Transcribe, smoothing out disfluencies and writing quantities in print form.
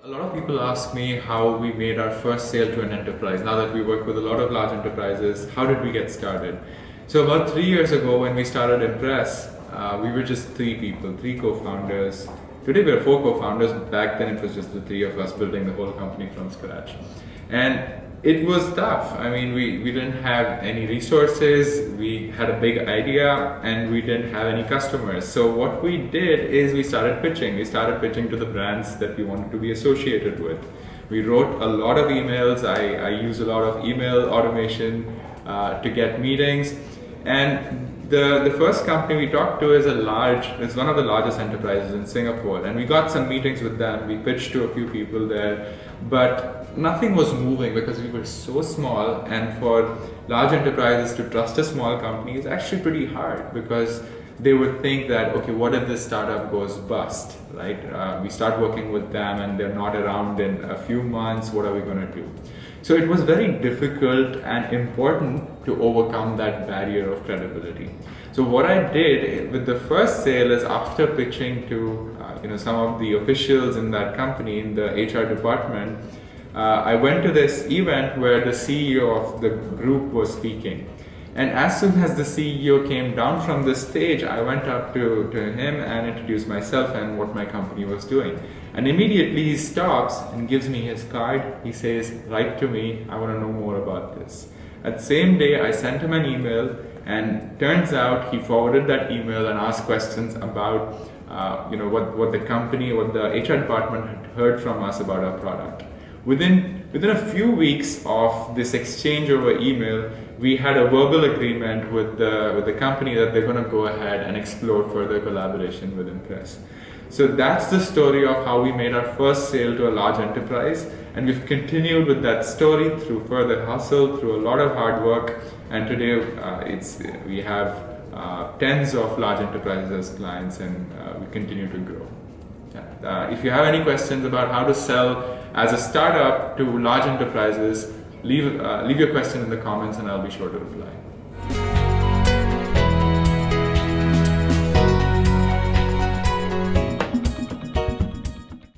A lot of people ask me how we made our first sale to an enterprise. Now that we work with a lot of large enterprises, how did we get started? So about 3 years ago when we started Impress, we were just 3 people, 3 co-founders. Today we are 4 co-founders. Back then it was just the 3 of us building the whole company from scratch. And it was tough. I mean, we didn't have any resources, we had a big idea, and we didn't have any customers. So what we did is we started pitching. We started pitching to the brands that we wanted to be associated with. We wrote a lot of emails. I use a lot of email automation to get meetings. And the first company we talked to is one of the largest enterprises in Singapore, and we got some meetings with them. We pitched to a few people there, but nothing was moving because we were so small, and for large enterprises to trust a small company is actually pretty hard because they would think that, okay, what if this startup goes bust, right? We start working with them and they're not around in a few months, what are we going to do? So it was very difficult and important to overcome that barrier of credibility. So what I did with the first sale is, after pitching to some of the officials in that company, in the HR department, I went to this event where the CEO of the group was speaking. And as soon as the CEO came down from the stage, I went up to him and introduced myself and what my company was doing. And immediately he stops and gives me his card. He says, "Write to me, I want to know more about this." At the same day, I sent him an email, and turns out he forwarded that email and asked questions about what the company, what the HR department had heard from us about our product. Within a few weeks of this exchange over email, we had a verbal agreement with the company that they're going to go ahead and explore further collaboration with Impress. So that's the story of how we made our first sale to a large enterprise, and we've continued with that story through further hustle, through a lot of hard work, and today we have tens of large enterprises as clients, and we continue to grow. If you have any questions about how to sell as a startup to large enterprises, leave your question in the comments and I'll be sure to reply.